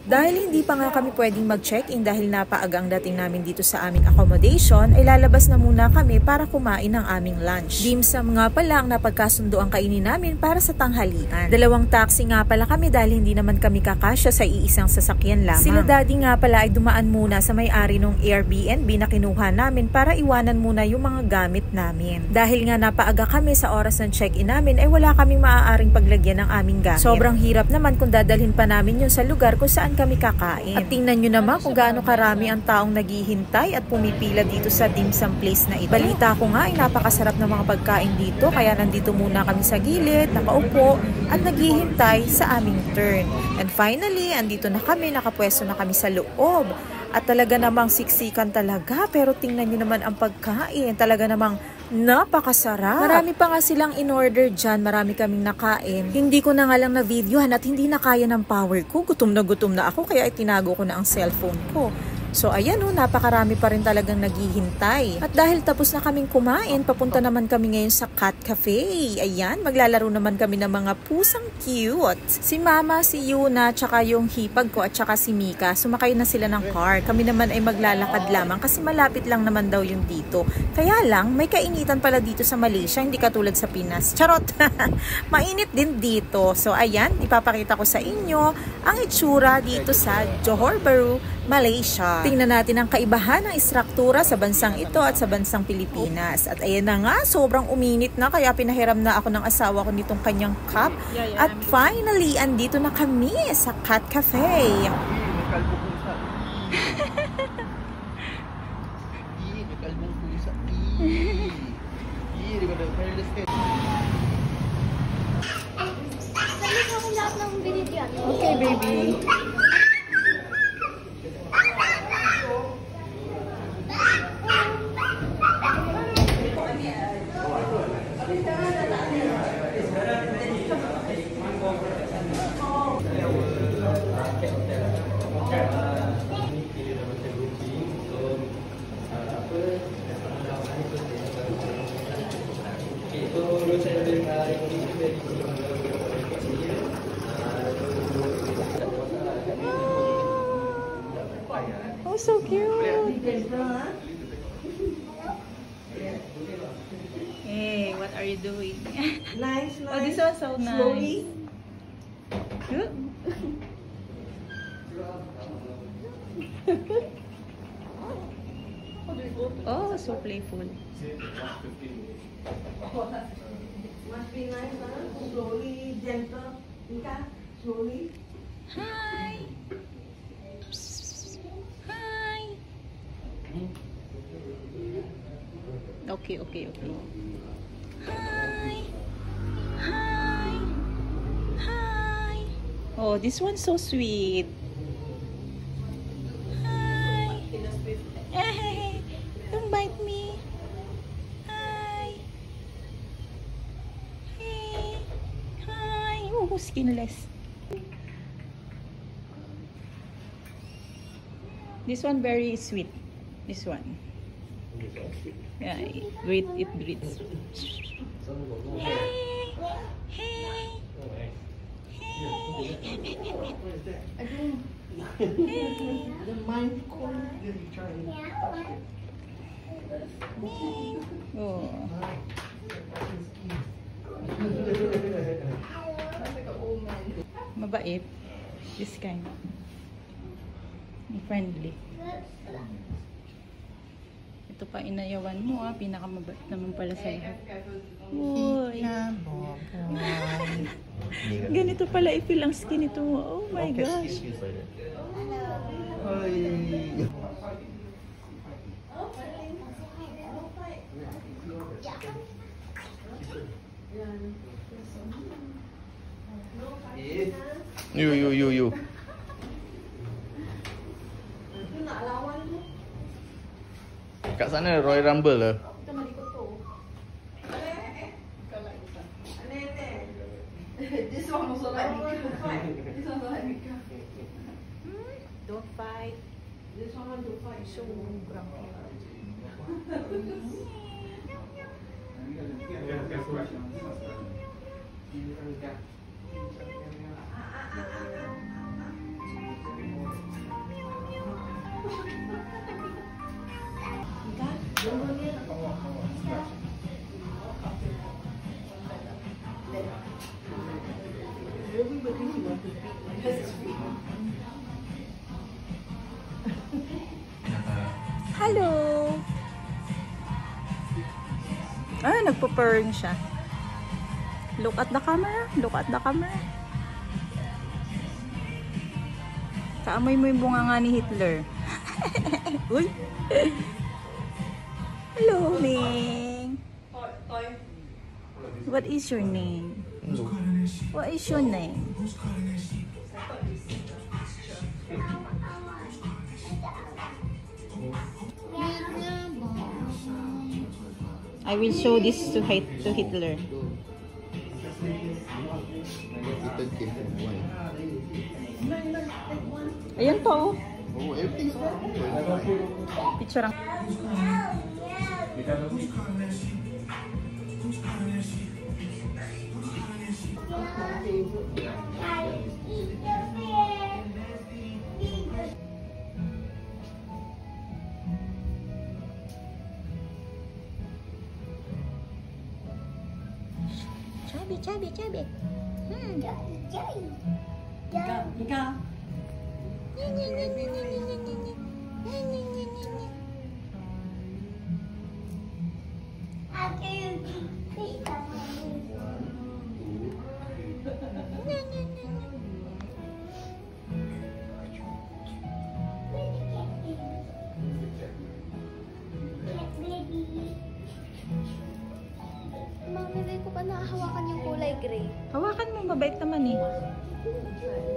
Dahil hindi pa nga kami pwedeng mag-check-in dahil napaagang dating namin dito sa aming accommodation, ay lalabas na muna kami para kumain ng aming lunch. Dim sum nga pala ang napagkasundo ang kainin namin para sa tanghalian. Dalawang taxi nga pala kami dahil hindi naman kami kakasya sa iisang sasakyan lamang. Sila daddy nga pala ay dumaan muna sa may-ari ng Airbnb na kinuha namin para iwanan muna yung mga gamit namin. Dahil nga napaaga kami sa oras ng check-in namin ay wala kaming maaaring paglagyan ng aming gamit. Sobrang hirap naman kung dadalhin pa namin yun sa lugar kung saan kami kakain. At tingnan nyo naman kung gaano karami ang taong naghihintay at pumipila dito sa dim sum place na ito. Balita ko nga ay napakasarap ng mga pagkain dito kaya nandito muna kami sa gilid, nakaupo at naghihintay sa aming turn. And finally, andito na kami, nakapwesto na kami sa loob. At talaga namang siksikan talaga pero tingnan nyo naman ang pagkain. Talaga namang napakasarap. Marami pa nga silang in-order dyan. Marami kaming nakain. Hindi ko na nga lang na videohan at hindi na kaya ng power ko. Gutom na ako kaya itinago ko na ang cellphone ko. So ayan napakarami pa rin talagang naghihintay. At dahil tapos na kaming kumain, papunta naman kami ngayon sa Cat Cafe. Ayan, maglalaro naman kami ng mga pusang cute. Si Mama, si Yuna, tsaka yung hipag ko at tsaka si Mika, sumakay na sila ng car. Kami naman ay maglalakad lamang kasi malapit lang naman daw yung dito. Kaya lang, may kainitan pala dito sa Malaysia, hindi katulad sa Pinas. Charot! Mainit din dito. So ayan, ipapakita ko sa inyo ang itsura dito sa Johor Bahru, Malaysia. Tingnan natin ang kaibahan ng istruktura sa bansang ito at sa bansang Pilipinas. At ayan na nga, sobrang uminit na kaya pinahiram na ako ng asawa ko nitong kanyang cup. At finally, andito na kami sa Cat Cafe. Okay, baby. Oh, so cute. Hey, what are you doing? Nice. Oh, this one's so nice. Slowly. Good. Oh, so playful. Must be nice, huh? Slowly, gentle. Mika, slowly. Hi. Hi. Okay. Hi. Oh, this one's so sweet. Hi. Hey, don't bite me. Hi. Hey. Hi. Oh, skinless. This one very sweet. This one. Yeah, it breathes. Hey. The mind cold. Oh. Mabait. This kind. Friendly. Ito pa inayawan mo pinakamabait naman pala sa iyo. Uy. Ganito pala i-feel ang skin ito. Oh my gosh. You. Kat sana Royal Rumble lah. This one also like Mika. This one also like Mika. Don't fight. This one don't fight. So grumpy. Hello! Ah, nagpo-purring siya. Look at the camera. Look at the camera. Kaamoy mo yung bunganga ni Hitler. Uy! Hello, Ming! What is your name? What is your name? I will show this to Hitler. Ayan to. Oh. Picture ang... Chubby. Mami, hindi ko pa nakahawakan yung kulay gray. Hawakan mo, mabait naman eh.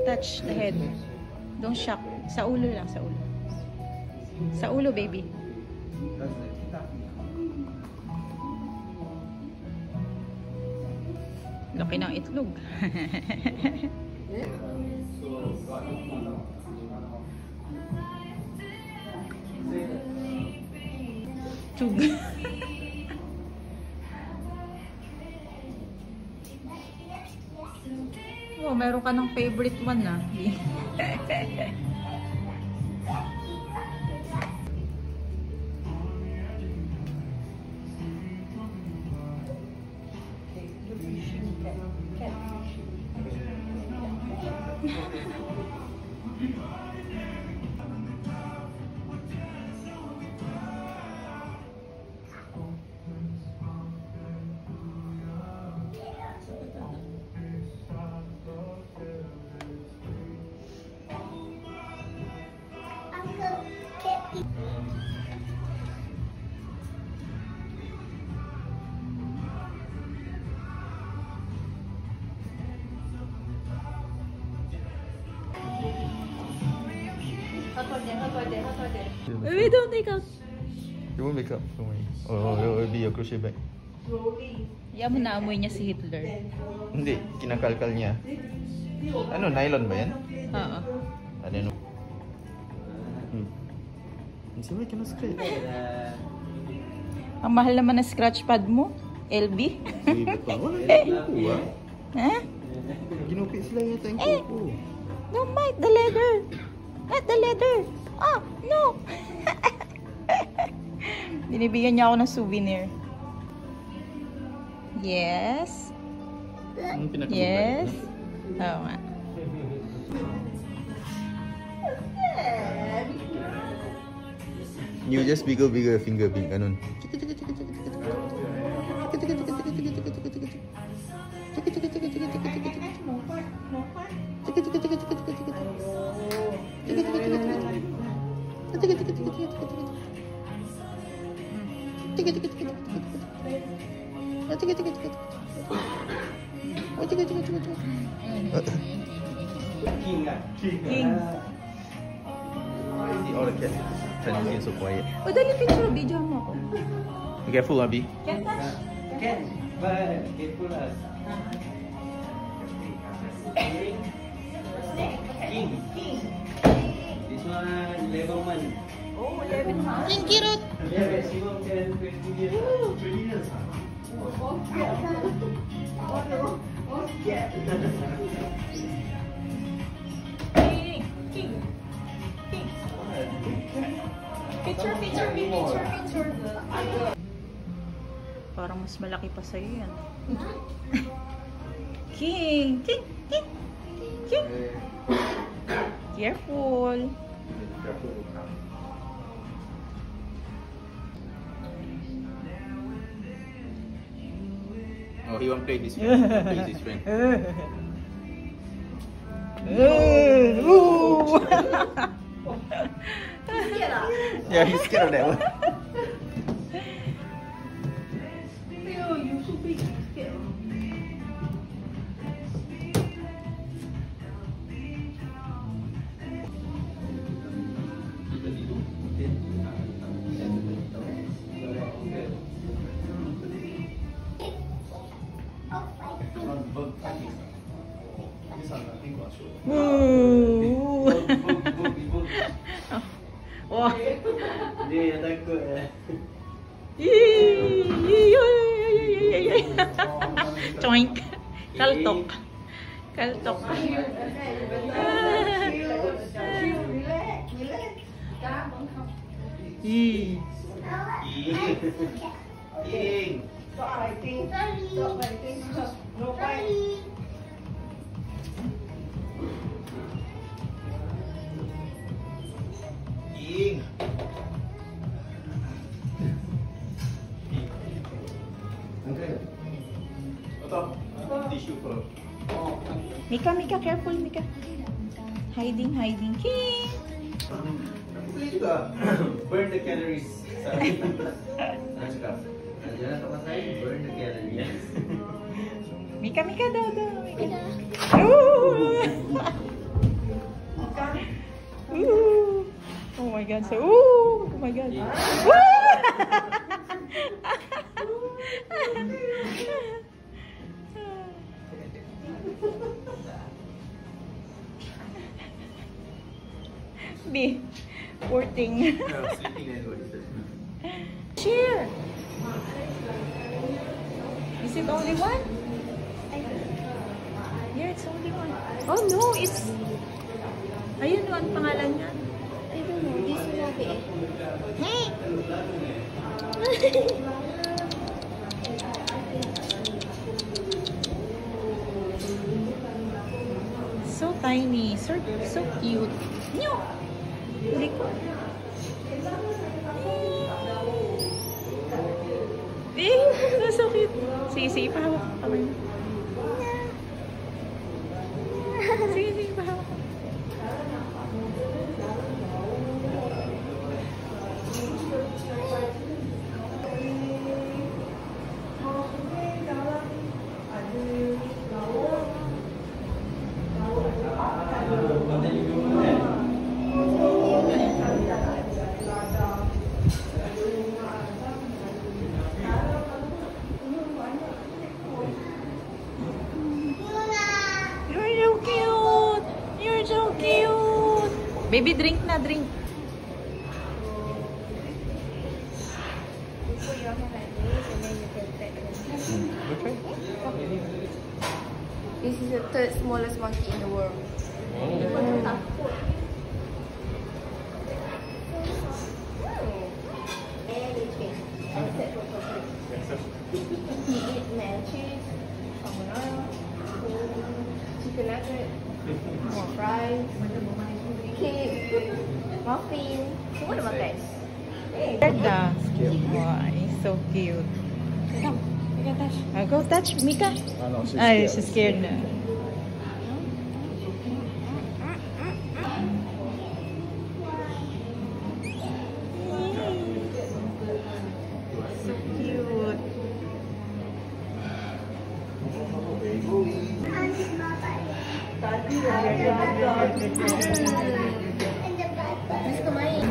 Touch the head. Don't shock. Sa ulo lang, sa ulo. Sa ulo, baby. Laki ng itlog. Tug. Oh, meron ka ng favorite one na. Baby, don't take out. You won't make up for me. Oh, it will be your crochet bag. Yan mo naamoy niya si Hitler. Hindi, kinakalkal niya. Ano, nylon ba yan? Oo. Ano yun? See why cannot scratch? Ang mahal naman na scratch pad mo. LB. Wala yung kuko ah. Ha? Ginupit sila yata yung kuko. Don't bite the leather. Not the leather. Ah, no. Binibigyan niya ako ng souvenir. Yes. Yes. Oo nga. You just bigger finger big ganun. King. All the cats trying to be so quiet. O, dali picture. Video mo ako. Be careful, Abi. Can't touch. Can, but careful us. King. This one, level 1. Oh, 11 ha? King kirot. Yeah, maximum 10, 20 years. 20 years. King. King. King. Picture. Parang mas malaki pa sa'yo yan. King. King. Careful. Oh, he won't play this friend. Play this friend. Yeah, he's scared of that one. You so big. Scared. Wah. Dia yang takut eh. Choink. Kaltok. Kaltok. Ying. Stop fighting. Stop fighting. No fight. Ying. Tissue for. Mika, Mika, careful, Mika. Hiding, hiding. King. Burn the calories. Jangan tak pasal burn the calories. Mika, Mika, daw, daw. Mika. Ooh. Ooh. Oh my God. So, ooh. Oh my God. Ooh. Be. Poor thing. Cheer. Is it only one? Yeah, it's only one. Oh no, it's... Ayun, ano ang pangalan niya? I don't know. This is not it. Hey! So tiny, so cute. Nyo! Likod. Eh, that's so cute. Sige, sige, pahawak ka ba? Sige, sige, pahawak ka. Baby, drink na, drink. You put your hand like this and then you can pat them. Okay. This is the third smallest monkey in the world. He eat mac and cheese, carbonara, chicken nugget, more fries, cake, muffin. Semua dah makan. Gerda. Wow, he's so cute. Come, you can touch. Go touch, Mika. She's scared na. So cute. Gusto main.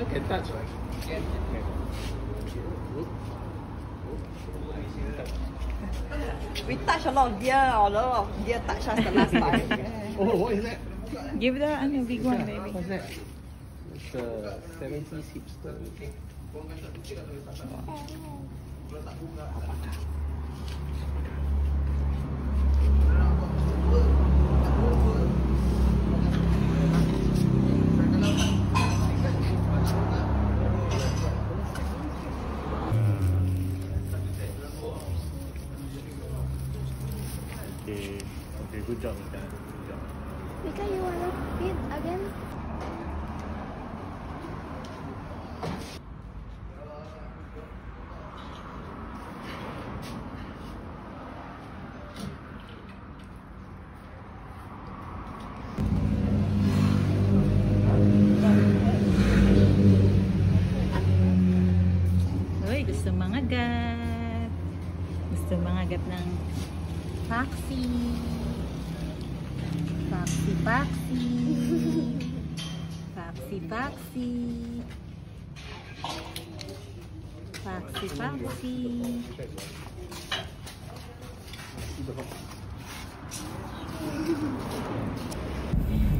Okay, touch. We touch a lot of deer, a lot of deer touch us the last time. Oh, what is that? Give the big one, baby. What's that? It's a 70s hipster. Okay. Mika, you wanna feed again? Uy, gusto mangagat. Gusto mangagat ng Foxy. Foxy, Foxy. Foxy, Foxy. Foxy, Foxy.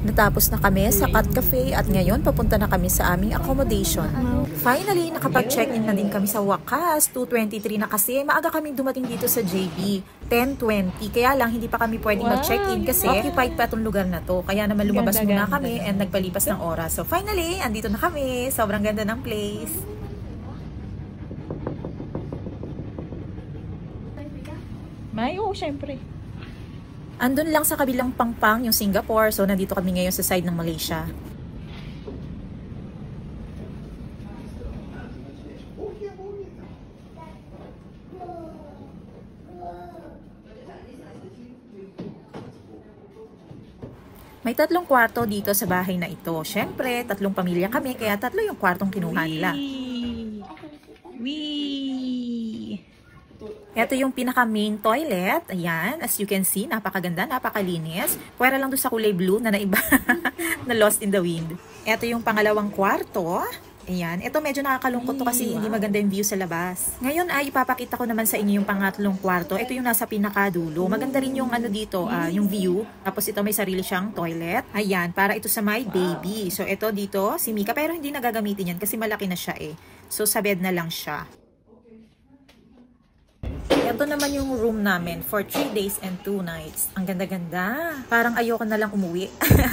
Natapos na kami sa Cat Cafe at ngayon papunta na kami sa aming accommodation. Finally, nakapag-check-in na din kami sa wakas. 2:23 na kasi maaga kaming dumating dito sa JB. 10:20. Kaya lang hindi pa kami pwedeng mag-check-in kasi occupied pa itong lugar na to. Kaya naman lumabas muna kami and nagpalipas ng oras. So finally, andito na kami. Sobrang ganda ng place. May, oo, syempre. Andun lang sa kabilang pangpang yung Singapore. So, nandito kami ngayon sa side ng Malaysia. May 3 kwarto dito sa bahay na ito. Syempre, 3 pamilya kami, kaya 3 yung kwartong kinuha nila. Wee! Ito yung pinaka main toilet. Ayan, as you can see, napakaganda, napakalinis. Pwera lang doon sa kulay blue na naiba, na lost in the wind. Ito yung pangalawang kwarto. Ayan, ito medyo nakakalungkot to kasi hindi maganda yung view sa labas. Ngayon ay ipapakita ko naman sa inyo yung pangatlong kwarto. Ito yung nasa pinakadulo. Maganda rin yung ano dito, yung view. Tapos ito may sarili siyang toilet. Ayan, para ito sa my baby. So ito dito, si Mika, pero hindi nagagamitin yan kasi malaki na siya eh. So sa bed na lang siya. Ito naman yung room namin for 3 days and 2 nights. Ang ganda-ganda. Parang ayoko na lang umuwi.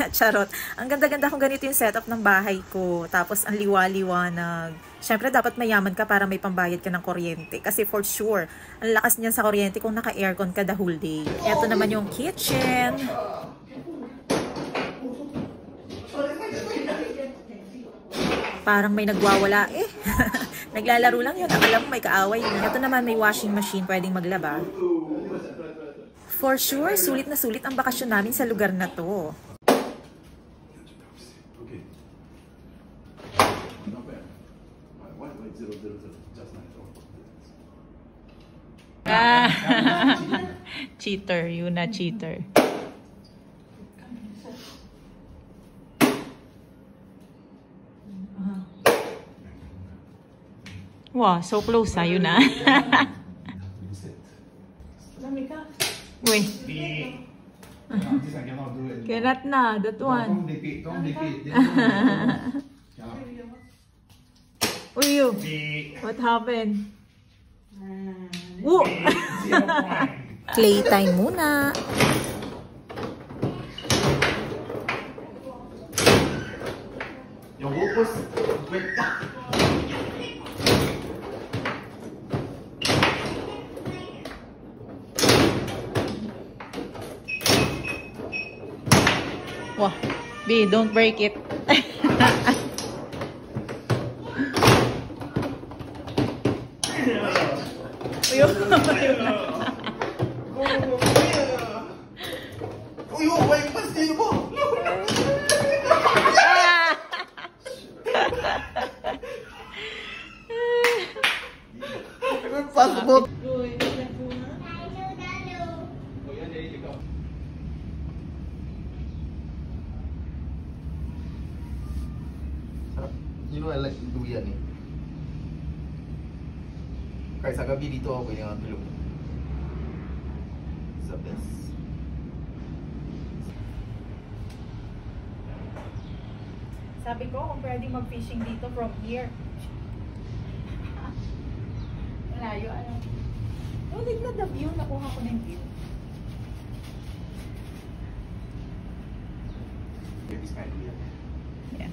Charot. Ang ganda-ganda kung ganito yung setup ng bahay ko. Tapos ang liwa-liwanag. Siyempre dapat mayaman ka para may pambayad ka ng kuryente. Kasi for sure, ang lakas niyan sa kuryente kung naka-aircon ka the whole day. Ito naman yung kitchen. Parang may nagwawala eh. Naglalaro lang yun. Akala mo may kaaway na. Ito naman may washing machine, pwedeng maglaba. For sure, sulit na sulit ang bakasyon namin sa lugar na to. Cheater, Yuna cheater. Wow, so close yun na. Wait. Cannot na, that one. Uy, what happened? Playtime muna. Yung bukos. Wow, B, don't break it. You know I like durian ni. Kahit sa gabi dito ako pwede nga tulog. It's the best. Sabi ko kung pwede mag-fishing dito from here. Malayo ano. No, tignan the view. Nakuha ko na yung view. Yeah.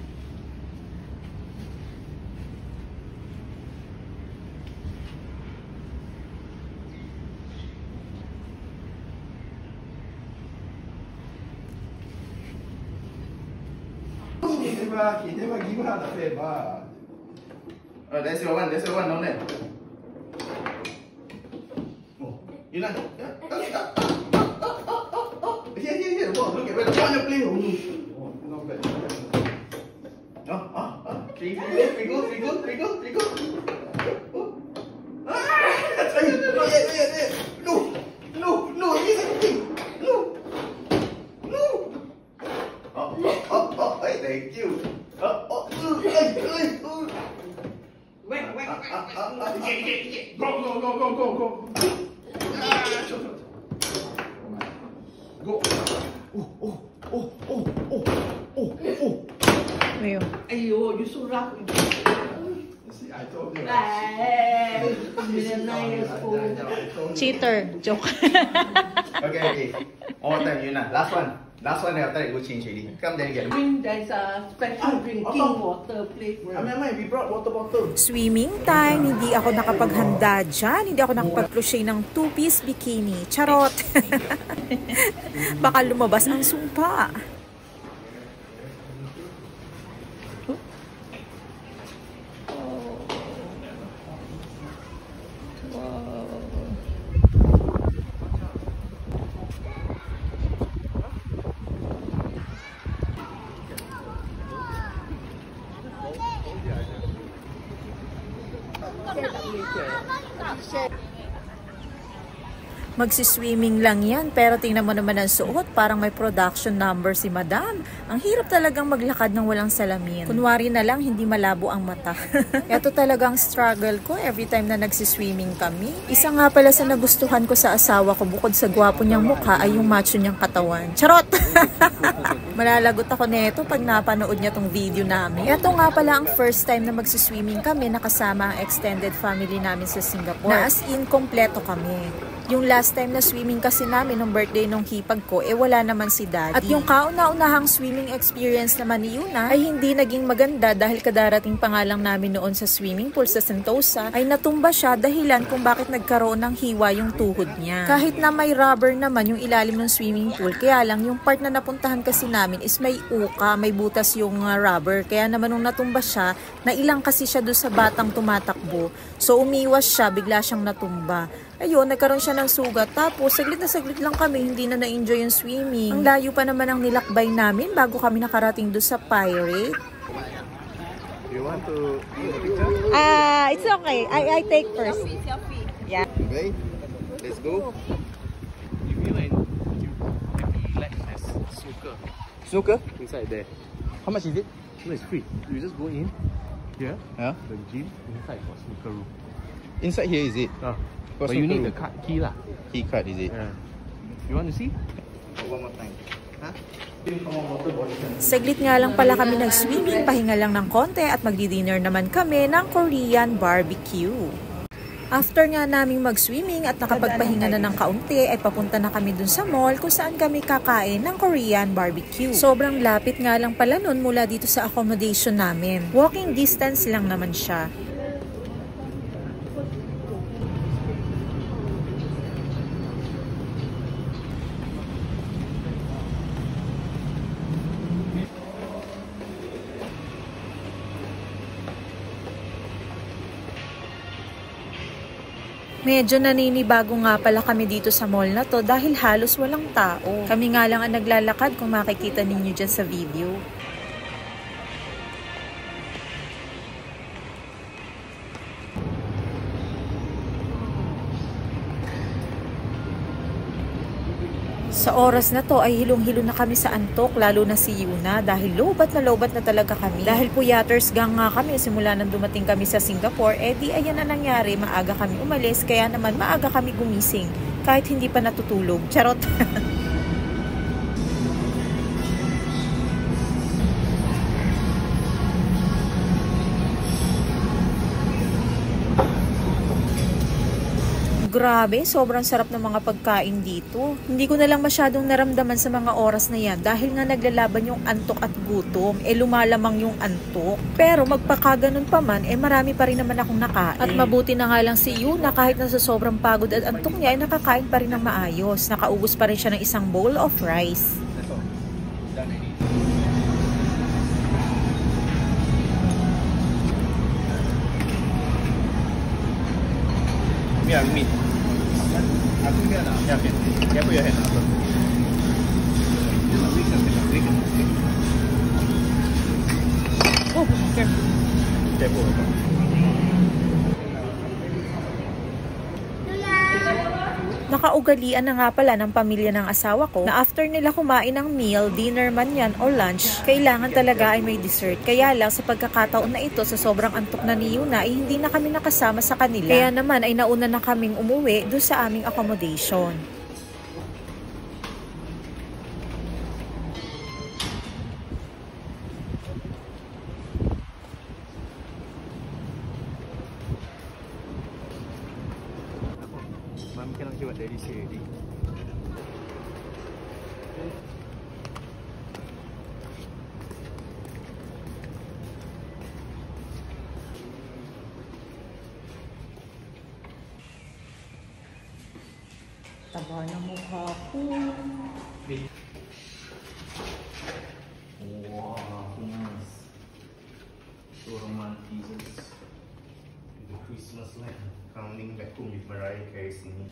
never give her the favor. That's your one down there. Oh, you know. Here. Whoa, look at where the one play. Oh, not bad. Three go. No, hey, thank you. Wait. Go. Ayun. Ayo, you so rough. See, I told you. Cheater. Joke. Okay. One more time, Yuna. Last one, after that, go change already. Come then again. Drink, there's a special drinking water place. We brought water bottle. Swimming time, hindi ako nakapaghanda dyan. Hindi ako nakapag-crochet ng two-piece bikini. Charot! Baka lumabas ang sumpa. Magsiswimming lang yan, pero tingnan mo naman ang suot, parang may production number si Madam. Ang hirap talagang maglakad ng walang salamin. Kunwari na lang, hindi malabo ang mata. Ito talagang struggle ko every time na nagsiswimming kami. Isa nga pala sa nagustuhan ko sa asawa ko, bukod sa gwapo niyang mukha, ay yung macho niyang katawan. Charot! Malalagot ako nito pag napanood niya tong video namin. Ito nga pala ang first time na magsiswimming kami, nakasama ang extended family namin sa Singapore. Na as in, kompleto kami. Yung last time na swimming kasi namin nung birthday nung hipag ko, wala naman si Daddy. At yung kauna-unahang swimming experience naman ni Yuna ay hindi naging maganda dahil kadarating pa nga lang namin noon sa swimming pool sa Sentosa ay natumba siya dahilan kung bakit nagkaroon ng hiwa yung tuhod niya. Kahit na may rubber naman yung ilalim ng swimming pool, kaya lang yung part na napuntahan kasi namin is may uka, may butas yung rubber. Kaya naman nung natumba siya, nailang kasi siya doon sa batang tumatakbo. So umiwas siya, bigla siyang natumba. Ayun, nagkaroon siya ng sugat. Tapos, saglit na saglit lang kami, hindi na na-enjoy yung swimming. Ang layo pa naman ang nilakbay namin bago kami nakarating doon sa Pirate. You want to take a picture? It's okay. I take first. Yeah. Okay, let's go. If you like there's Snooker? inside there. How much is it? No, it's free. You just go in here, Yeah. the gym, inside for snooker room. Inside here is it? But you need the card key lah. Key card is it? Yeah. You want to see? One more time. Saglit nga lang pala kami nag-swimming, pahinga lang ng konti at magdi-dinner naman kami ng Korean barbecue. After nga naming mag-swimming at nakapagpahinga na ng kaunti, ay papunta na kami dun sa mall kung saan kami kakain ng Korean barbecue. Sobrang lapit nga lang pala nun mula dito sa accommodation namin. Walking distance lang naman siya. Medyo naninibago nga pala kami dito sa mall na to dahil halos walang tao. Kami nga lang ang naglalakad kung makikita ninyo dyan sa video. Sa oras na to ay hilong-hilo na kami sa antok, lalo na si Yuna dahil lobat na talaga kami. Dahil puyaters gang nga kami simula nang dumating kami sa Singapore, di ayan na nangyari, maaga kami umalis, kaya naman maaga kami gumising kahit hindi pa natutulog. Charot! Grabe, sobrang sarap ng mga pagkain dito. Hindi ko na lang masyadong naramdaman sa mga oras na yan dahil nga naglalaban yung antok at gutom. Lumalamang yung antok. Pero magpakaganon pa man, marami pa rin naman akong nakain. At mabuti na nga lang si Yuna kahit nasa sobrang pagod at antok niya, nakakain pa rin ng maayos. Nakaubos pa rin siya ng isang bowl of rice. Yeah, with me. Yeah, okay. Yeah, put your hand up. Oh, careful. Careful. Nakaugalian na nga pala ng pamilya ng asawa ko na after nila kumain ng meal, dinner man yan o lunch, kailangan talaga ay may dessert. Kaya lang sa pagkakataon na ito, sa sobrang antok na ni Yuna, ay hindi na kami nakasama sa kanila. Kaya naman ay nauna na kaming umuwi doon sa aming accommodation. Mom cannot hear what daddy say already. Taba ng mukha ko. Wow, nice. So romantic. The Christmas light coming back home with Mariah Carey singing.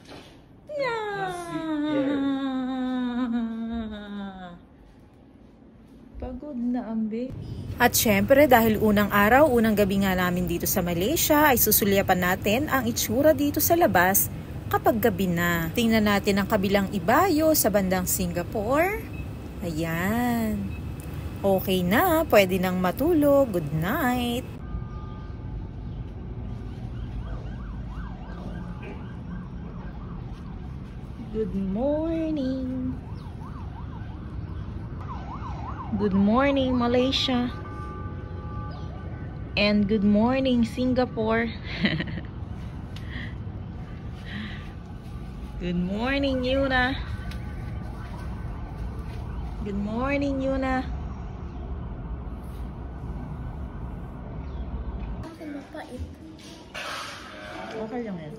Pagod na ambe. At syempre dahil unang araw, unang gabi nga namin dito sa Malaysia, ay susulyapan natin ang itsura dito sa labas kapag gabi na. Tingnan natin ang kabilang ibayo sa bandang Singapore. Ayan. Okay na, pwede nang matulog. Good night. Good morning. Good morning, Malaysia. And good morning, Singapore. Good morning, Yuna. Good morning, Yuna. Okay lang yan.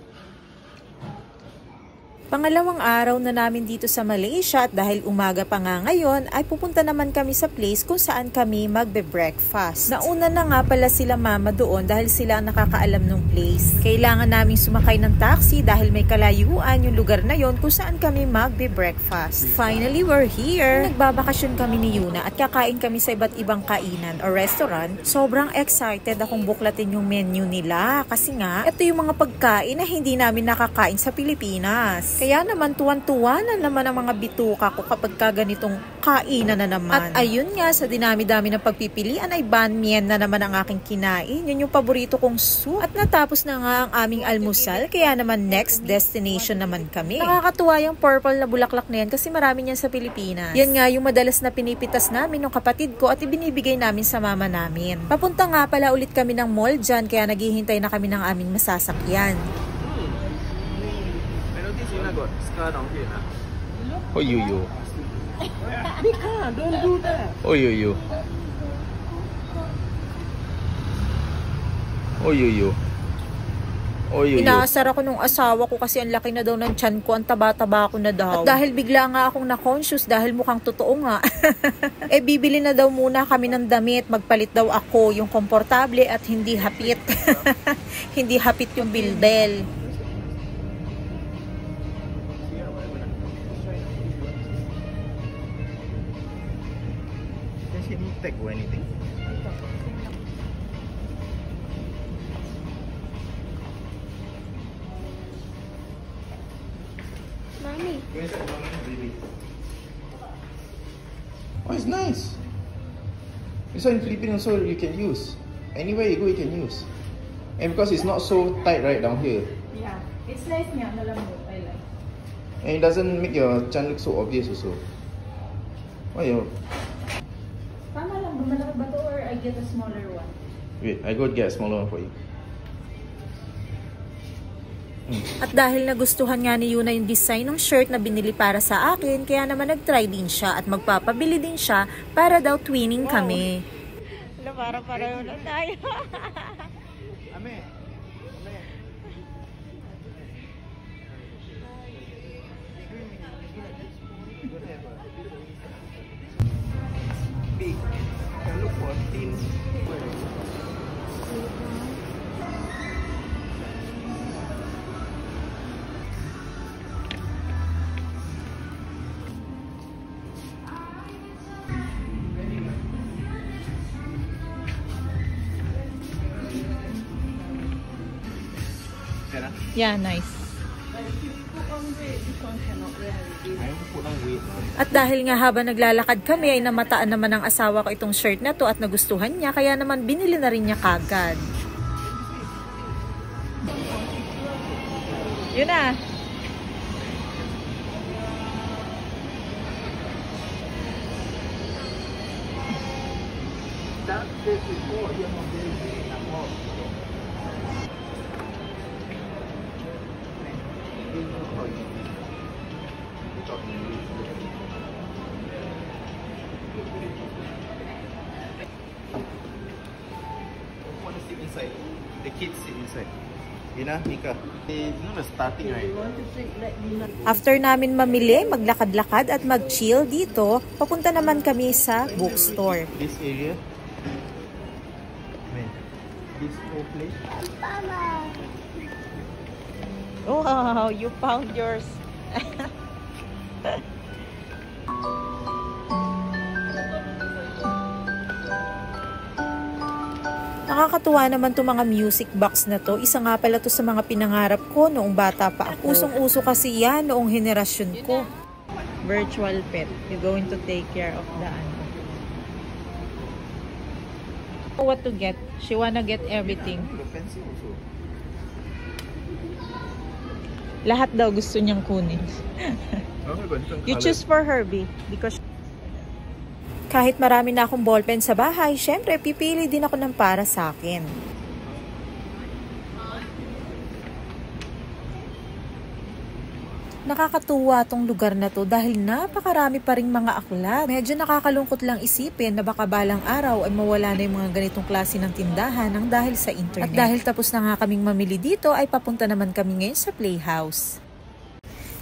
Pangalawang araw na namin dito sa Malaysia at dahil umaga pa nga ngayon ay pupunta naman kami sa place kung saan kami magbe-breakfast. Nauna na nga pala sila mama doon dahil sila ang nakakaalam ng place. Kailangan namin sumakay ng taxi dahil may kalayuan yung lugar na yon kung saan kami magbe-breakfast. Finally, we're here. Nagbabakasyon kami ni Yuna at kakain kami sa iba't ibang kainan o restaurant. Sobrang excited akong buklatin yung menu nila kasi nga ito yung mga pagkain na hindi namin nakakain sa Pilipinas. Kaya naman tuwan-tuwa na naman ang mga bituka ko kapag ganitong kainan na naman. At ayun nga, sa dinami-dami ng pagpipilian ay banh mien na naman ang aking kinain. Yun yung paborito kong soup. At natapos na nga ang aming almusal, kaya naman next destination naman kami. Nakakatuwa yung purple na bulaklak na yan kasi marami niyan sa Pilipinas. Yan nga yung madalas na pinipitas namin ng kapatid ko at ibinibigay namin sa mama namin. Papunta nga pala ulit kami ng mall dyan kaya naghihintay na kami ng aming masasakyan. Got scar down here, huh? Oh, you. Bika, don't do that. Oh, you. Oh, you. Oh, you. Inaasar ako nung asawa ko kasi ang laki na daw ng tiyan ko, ang taba-taba ko na daw. At dahil bigla nga akong na-conscious dahil mukhang totoo nga. Bibili na daw muna kami ng damit, magpalit daw ako yung komportable at hindi hapit. Hindi hapit yung bilbel. She didn't take or anything. Mommy. Oh, it's nice. This one in Philippines also you can use. Anywhere you go you can use. And because it's not so tight right down here. Yeah, it's nice nga, malambot. I like. And it doesn't make your chan look so obvious also. Why you? Tama lang, malaki ba to or I get a smaller one? Wait, I go get a smaller one for you. At dahil nagustuhan nga ni Yuna yung design ng shirt na binili para sa akin, kaya naman nag-try din siya at magpapabili din siya para daw twinning kami. Para pareho na tayo. Ame. Big. Can look for thin. Yeah, nice. Ayaw ko po ng weight. At dahil nga habang naglalakad kami ay namataan naman ng asawa ko itong shirt na to at nagustuhan niya, kaya naman binili na rin niya kagad. Yun na. Want to sit inside? The kids sit inside. Ina, Mika. It's not a starting, right? After namin mamili, maglakad-lakad at mag-chill dito, papunta naman kami sa bookstore. This area. Man, this whole place. Oh, wow, you found yours. Nakakatuwa naman itong mga music box na to. Isa nga pala to sa mga pinangarap ko noong bata pa ako. Usong-uso kasi yan noong henerasyon ko. Virtual pet. You're going to take care of the ano. What to get? She wanna get everything. The pencil also. Lahat daw gusto niyang kunin. You choose for Herbie because kahit marami na akong ballpen sa bahay, syempre pipili din ako ng para sa akin. Nakakatuwa tong lugar na to dahil napakarami pa ring mga aklat. Medyo nakakalungkot lang isipin na baka balang araw ay mawala na yung mga ganitong klase ng tindahan ng dahil sa internet. At dahil tapos na nga kaming mamili dito ay papunta naman kami ngayon sa Playhouse.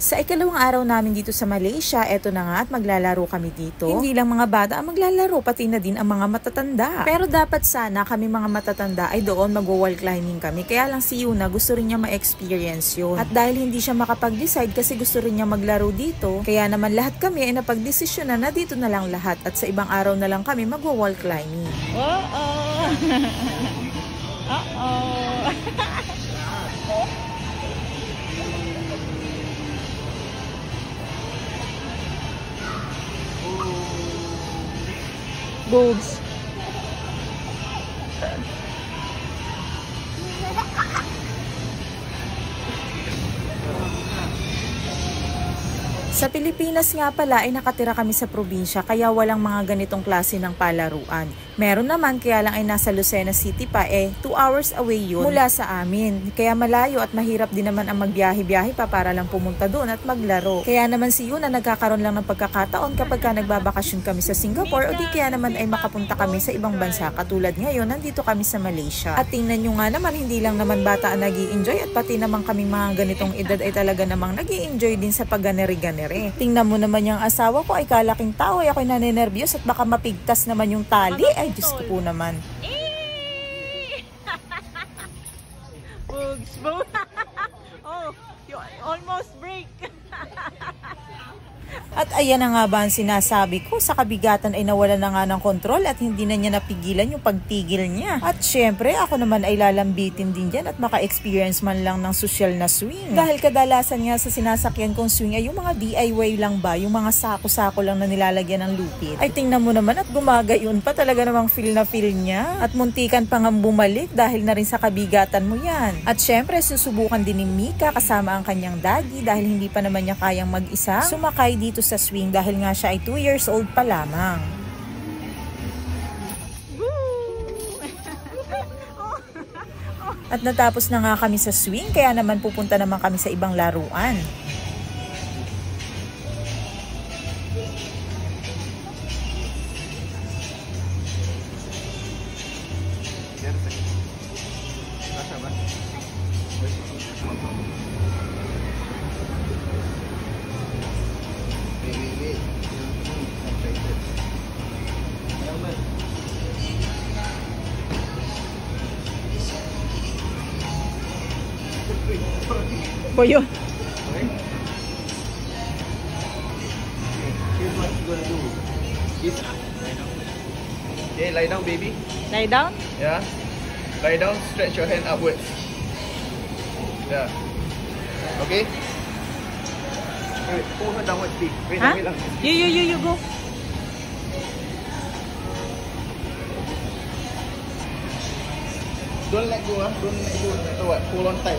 Sa ikalawang araw namin dito sa Malaysia, eto na nga at maglalaro kami dito. Hindi lang mga bata ang maglalaro, pati na din ang mga matatanda. Pero dapat sana kami mga matatanda ay doon mag-wall climbing kami. Kaya lang si Yuna gusto rin niya ma-experience yun. At dahil hindi siya makapag-decide kasi gusto rin niya maglaro dito, kaya naman lahat kami ay napag-desisyonan na dito na lang lahat at sa ibang araw na lang kami mag-wall climbing. Uh-oh! Uh-oh! Boobs. Sa Pilipinas nga pala ay nakatira kami sa probinsya kaya walang mga ganitong klase ng palaruan. Meron naman kaya lang ay nasa Lucena City pa 2 hours away yun mula sa amin. Kaya malayo at mahirap din naman ang magbiyahe-biyahe pa para lang pumunta doon at maglaro. Kaya naman si Yuna nagkakaroon lang ng pagkakataon kapag ka nagbabakasyon kami sa Singapore o di kaya naman ay makapunta kami sa ibang bansa katulad ngayon nandito kami sa Malaysia. At tingnan nyo nga naman hindi lang naman bata ang nag-i-enjoy at pati naman kaming mga ganitong edad ay talaga namang nag-i-enjoy din sa pagganeri-ganeri. Tingnan mo naman yung asawa ko ay kalaking tao ay ako'y nanenervyos at baka mapigtas naman yung tali. Ay, Diyos ko po naman. Bugs, bugs. Oh, you almost break. At ayan na nga ba ang sinasabi ko, sa kabigatan ay nawala na nga ng kontrol at hindi na niya napigilan yung pagtigil niya. At syempre, ako naman ay lalambitin din dyan at maka-experience man lang ng social na swing. Dahil kadalasan nga sa sinasakyan kong swing ay yung mga DIY lang ba, yung mga sako-sako lang na nilalagyan ng lupit. Ay tingnan mo naman at gumagayon pa, talaga namang feel na feel niya. At muntikan pa nga bumalik dahil na rin sa kabigatan mo yan. At syempre, susubukan din ni Mika kasama ang kanyang daddy dahil hindi pa naman niya kayang mag-isa sumakay dito sa swing dahil nga siya ay 2 years old pa lamang. At natapos na nga kami sa swing kaya naman pupunta naman kami sa ibang laruan. Boyo. Here's what you're gonna do. Okay, lie down, baby. Lie down? Yeah. Lie down, stretch your hand upwards. Yeah. Okay? Wait, pull her downward speed. Wait, Huh? wait lang. You go. Don't let go, ah. Don't let go. So what? Pull on tight.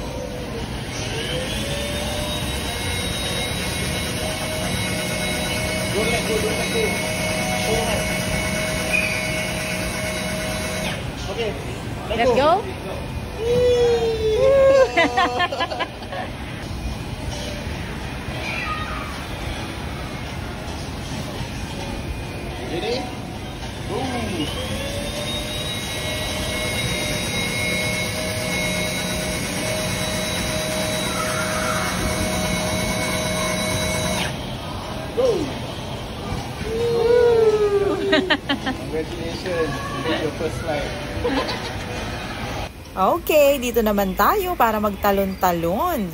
Don't let go, don't let go. Pull hard. Okay. Let's go. Ready? Go. Go. Congratulations. You made your first slide. Okay, dito naman tayo para magtalon-talon.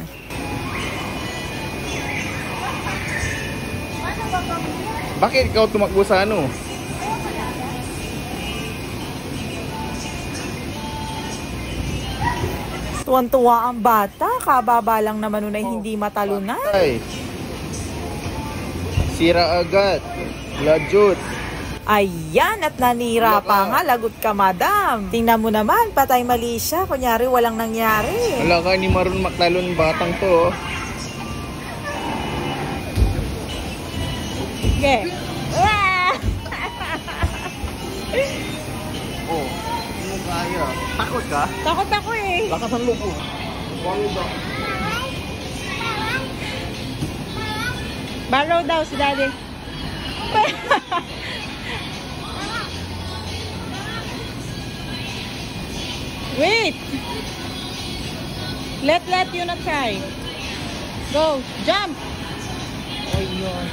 Bakit ikaw tumakbo sa ano? Tuwan-tuwa ang bata, kababa lang naman nun ay hindi matalunan. Ay. Sira agad. Lajut. Ayan, at nanira pa nga, lagot ka madam. Tingnan mo naman, patay mali siya, kunyari walang nangyari. Wala ka ni marun matalon batang to. Okay. Oh, ano kaya? Takot ka? Takot ako eh. Lakas ang loob mo. Borrow daw si daddy. Wait. Let you not try. Go, jump. Oh, yun.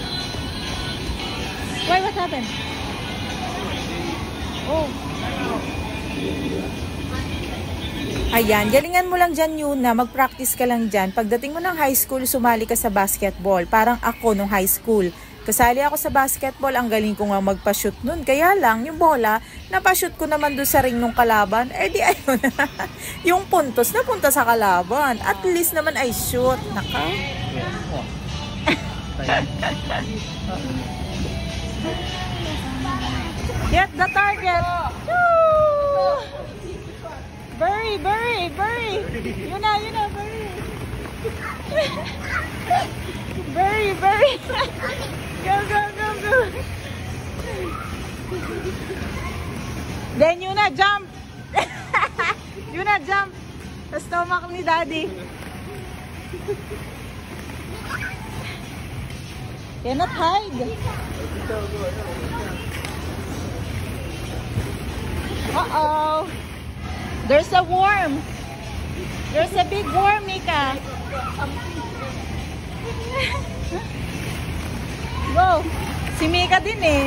Why, what happened? Oh. Ayan, galingan mo lang dyan yun na mag-practice ka lang dyan. Pagdating mo ng high school, sumali ka sa basketball. Parang ako nung high school. Kasali ako sa basketball, ang galing ko nga magpa-shoot nun. Kaya lang, yung bola, napashoot ko naman doon sa ring ng kalaban. Eh di ayun, yung puntos napunta sa kalaban. At least naman ay shoot. Naka. Get the target. Woo! Bury. Yun na, bury. Bury. Go. Then Yuna, jump. Yuna, jump. Sa stomach ni daddy. Cannot hide. Uh-oh. There's a worm. There's a big worm, Mika. Go. Si Mika din eh.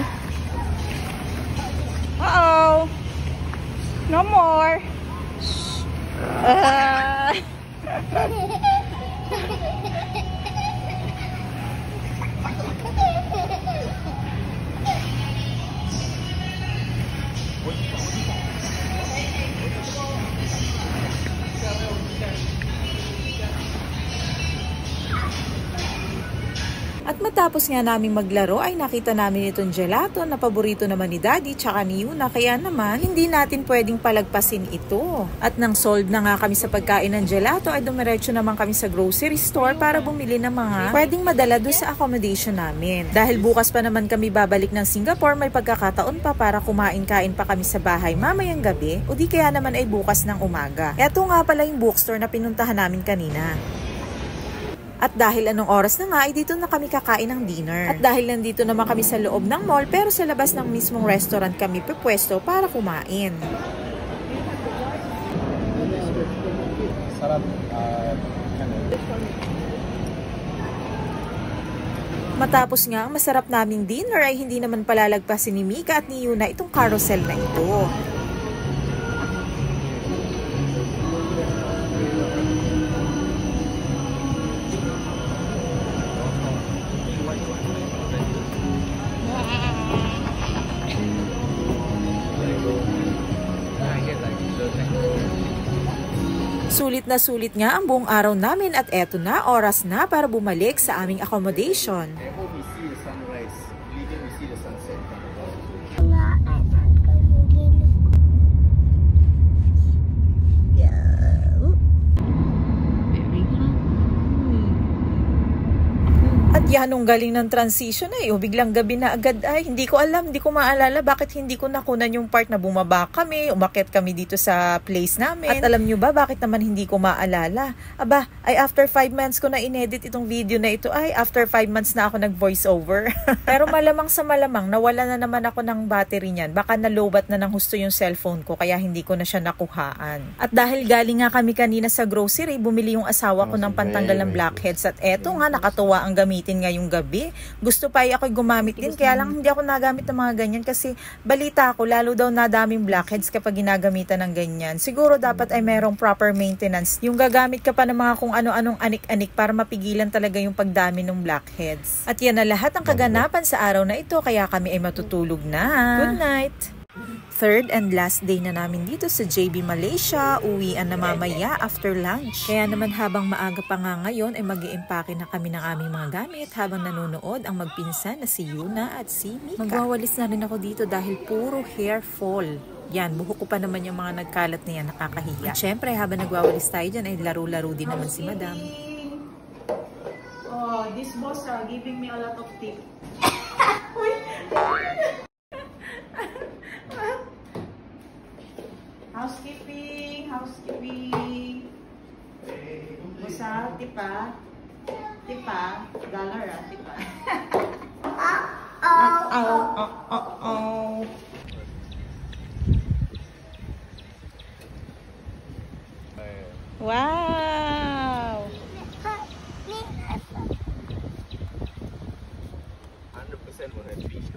Uh-oh. No more. At matapos nga namin maglaro ay nakita namin itong gelato na paborito naman ni Daddy tsaka ni Yuna, kaya naman hindi natin pwedeng palagpasin ito. At nang sold na nga kami sa pagkain ng gelato ay dumiretso naman kami sa grocery store para bumili ng mga pwedeng madala doon sa accommodation namin. Dahil bukas pa naman kami babalik ng Singapore, may pagkakataon pa para kumain-kain pa kami sa bahay mamayang gabi o di kaya naman ay bukas ng umaga. Ito nga pala yung bookstore na pinuntahan namin kanina. At dahil anong oras na nga, ay dito na kami kakain ng dinner. At dahil nandito naman kami sa loob ng mall, pero sa labas ng mismong restaurant kami pupwesto para kumain. Sarap. Matapos nga ang masarap naming dinner ay hindi naman palalagpasin ni Mika at ni Yuna itong carousel na ito. Sulit nga ang buong araw namin at eto na, oras na para bumalik sa aming accommodation. I hope we see the sunrise. Leaving, we see the sunset. At yan, nung galing ng transition ay biglang gabi na agad. Ay, hindi ko alam, hindi ko maalala bakit hindi ko nakunan yung part na bumaba kami, umakyat kami dito sa place namin. At alam nyo ba bakit naman hindi ko maalala? Aba, ay after 5 months ko na inedit itong video na ito, ay after 5 months na ako nag voice over. Pero malamang sa malamang, nawala na naman ako ng battery niyan. Baka nalobat na ng husto yung cellphone ko, kaya hindi ko na siya nakuhaan. At dahil galing nga kami kanina sa grocery, bumili yung asawa ko ng pantanggal ng blackheads. At eto nga, nakatuwa ang gamitin ngayong gabi. Gusto pa ako gumamit din, kaya lang hindi ako nagamit ng mga ganyan kasi balita ko lalo daw nadaming blackheads kapag ginagamitan ng ganyan. Siguro dapat ay merong proper maintenance. Yung gagamit ka pa ng mga kung ano-anong anik-anik para mapigilan talaga yung pagdami ng blackheads. At yan na lahat ang kaganapan sa araw na ito, kaya kami ay matutulog na. Good night! Third and last day na namin dito sa JB Malaysia, uwian na mamaya after lunch. Kaya naman habang maaga pa nga ngayon ay mag-iimpake na kami ng aming mga gamit habang nanonood ang magpinsan na si Yuna at si Mika. Magwawalis na rin ako dito dahil puro hair fall. Yan, buhok ko pa naman yung mga nagkalat na yan, nakakahiya. At syempre habang nagwawalis tayo dyan ay laro-laro din naman si Madam. Oh, this boss giving me a lot of tips. Housekeeping. Busa, tipa, dollar tipa. Wow! 100% mo rin beach.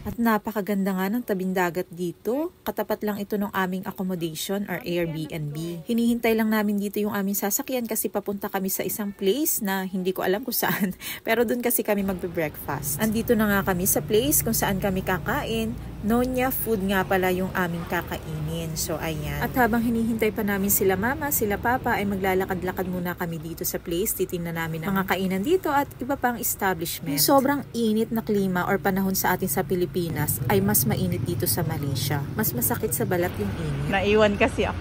At napakaganda nga ng tabing dagat dito. Katapat lang ito ng aming accommodation or Airbnb. Hinihintay lang namin dito yung aming sasakyan kasi papunta kami sa isang place na hindi ko alam kung saan. Pero dun kasi kami magbe-breakfast. Andito na nga kami sa place kung saan kami kakain. Nonya Food nga pala yung aming kakainin. So, ayan. At habang hinihintay pa namin sila mama, sila papa, ay maglalakad-lakad muna kami dito sa place. Titingnan namin ang mga kainan dito at iba pang establishment. Yung sobrang init na klima or panahon sa atin sa Pilipinas ay mas mainit dito sa Malaysia. Mas masakit sa balat yung init. Naiwan kasi ako.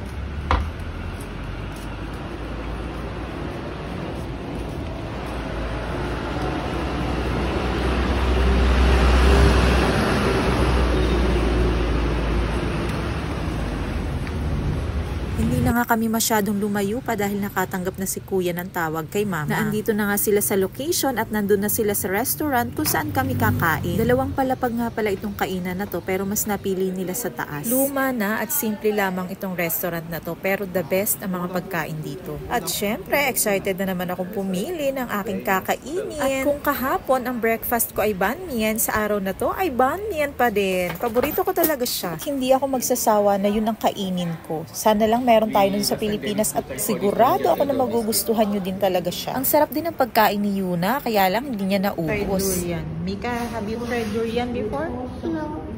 Hindi na nga kami masyadong lumayo pa dahil nakatanggap na si kuya ng tawag kay mama. Na andito na nga sila sa location at nandun na sila sa restaurant kung saan kami kakain. Dalawang palapag nga pala itong kainan na to pero mas napili nila sa taas. Luma na at simple lamang itong restaurant na to pero the best ang mga pagkain dito. At syempre, excited na naman akong pumili ng aking kakainin. At kung kahapon ang breakfast ko ay banh mian, sa araw na to ay banh mian pa din. Paborito ko talaga siya. At hindi ako magsasawa na yun ang kainin ko. Sana lang meron tayo nun sa Pilipinas at sigurado ako na magugustuhan nyo din talaga siya. Ang sarap din ng pagkain ni Yuna, kaya lang hindi niya naubos. Durian. Mika, have you tried durian before?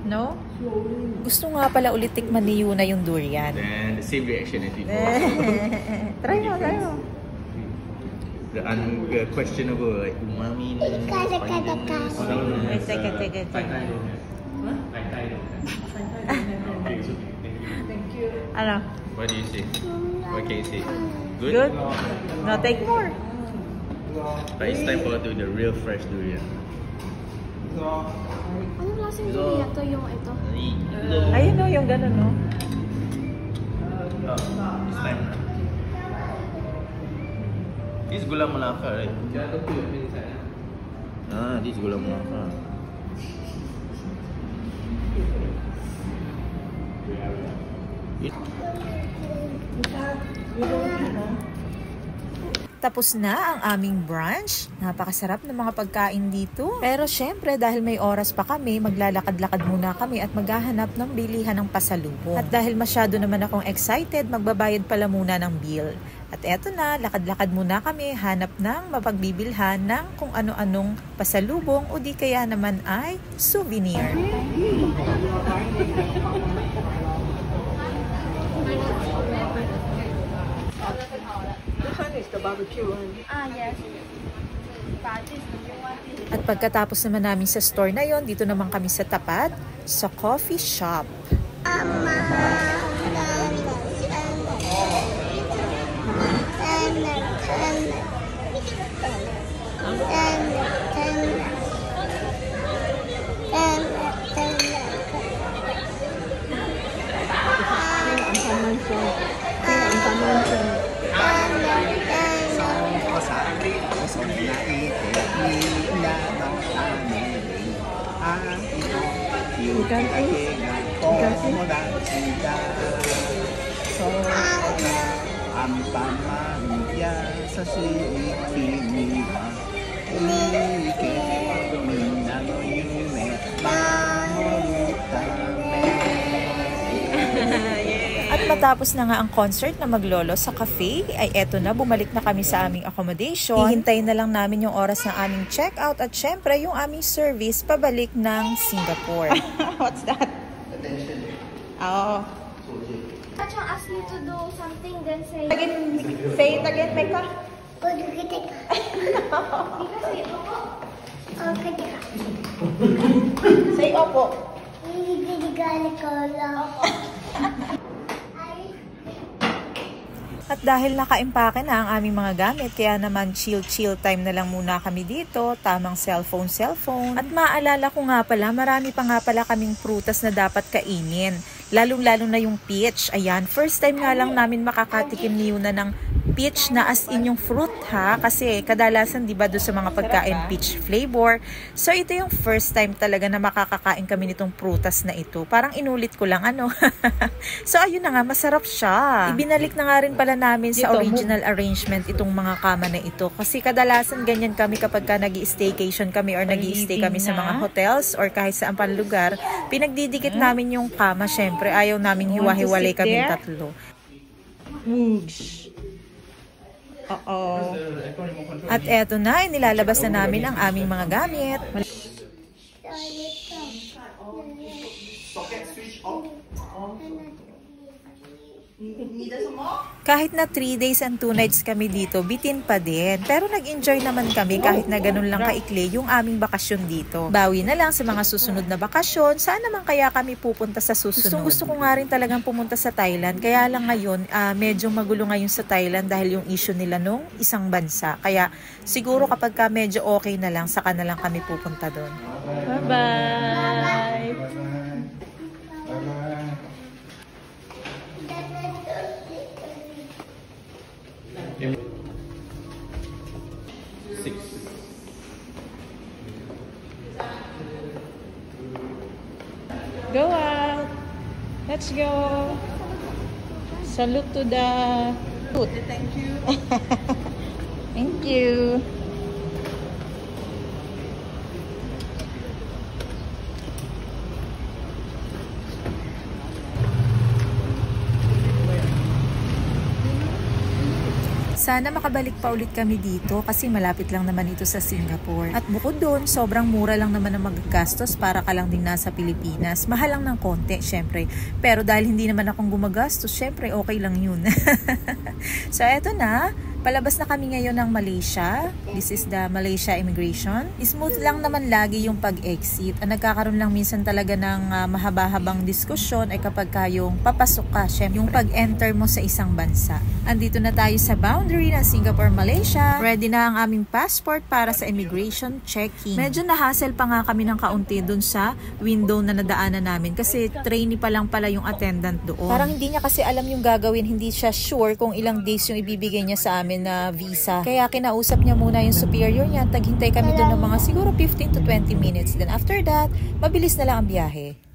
No? Gusto nga pala ulit tikman ni Yuna yung durian. Then the same reaction as before. Try mo. The unquestionable like umami. Teka. Ano? What do you see? What can you see? Good? Good? No, take more. But it's time for to the real fresh durian. Anong klaseng durian to yung ito? Ayun no, yung gano'n no. It's time na. This is gula melaka, right? This is gula melaka. Tapos na ang aming brunch. Napakasarap ng mga pagkain dito. Pero syempre dahil may oras pa kami, maglalakad-lakad muna kami at maghahanap ng bilihan ng pasalubong. At dahil masyado naman akong excited, magbabayad pala muna ng bill. At eto na, lakad-lakad muna kami, hanap ng mapagbibilhan ng kung ano-anong pasalubong o di kaya naman ay souvenir. Yes. At pagkatapos naman namin sa store na yon, dito naman kami sa tapat, sa coffee shop. At matapos na nga ang concert na maglolo sa cafe, ay eto na, bumalik na kami sa aming accommodation. Hihintayin na lang namin yung oras ng aming check-out at syempre yung aming service pabalik ng Singapore. What's that? Attention. Oh. Kachang asked me to do something, then say... Again, say it again, Mecca. Say opo. At dahil nakaimpake na ang aming mga gamit, kaya naman chill time na lang muna kami dito, tamang cellphone. At maalala ko nga pala, marami pa nga pala kaming prutas na dapat kainin. Lalong-lalo na yung peach. Ayan, first time nga lang namin makakatikim ni Yuna ng peach na as in yung fruit ha. Kasi kadalasan diba doon sa mga pagkain peach flavor. So ito yung first time talaga na makakakain kami nitong prutas na ito. Parang inulit ko lang ano. So ayun na nga, masarap siya. Ibinalik na nga rin pala namin sa original arrangement itong mga kama na ito. Kasi kadalasan ganyan kami kapag ka nag-i-staycation kami or nag-i-stay kami sa mga hotels or kahit saan pang lugar. Pinagdidikit namin yung kama, syempre. Ayaw namin hiwa-hiwalay kaming tatlo. Moogs. Uh-oh. At eto na, nilalabas na namin ang aming mga gamit. Kahit na 3 days and 2 nights kami dito, bitin pa din. Pero nag-enjoy naman kami kahit na ganun lang kaikli yung aming bakasyon dito. Bawi na lang sa mga susunod na bakasyon. Saan naman kaya kami pupunta sa susunod? Gusto ko nga rin talagang pumunta sa Thailand. Kaya lang ngayon, medyo magulo ngayon sa Thailand dahil yung issue nila nung isang bansa. Kaya siguro kapag ka medyo okay na lang, saka na lang kami pupunta doon. Bye-bye. Go out. Let's go. Salute to the food. Thank you. Thank you. Sana makabalik pa ulit kami dito kasi malapit lang naman ito sa Singapore. At bukod doon, sobrang mura lang naman ang magagastos para ka lang din nasa Pilipinas. Mahal lang ng konti, syempre. Pero dahil hindi naman akong gumagastos, syempre okay lang yun. So eto na, palabas na kami ngayon ng Malaysia. This is the Malaysia Immigration. Smooth lang naman lagi yung pag-exit. Ang nagkakaroon lang minsan talaga ng mahaba-habang diskusyon ay kapag kayong papasok ka, syempre, yung pag-enter mo sa isang bansa. Andito na tayo sa boundary ng Singapore, Malaysia. Ready na ang aming passport para sa immigration checking. Medyo na-hassle pa nga kami ng kaunti dun sa window na nadaanan namin kasi trainee pa lang pala yung attendant doon. Parang hindi niya kasi alam yung gagawin, hindi siya sure kung ilang days yung ibibigay niya sa amin na visa. Kaya kinausap niya muna yung superior niya, taghintay kami doon ng mga siguro 15 to 20 minutes. Then after that, mabilis na lang ang biyahe.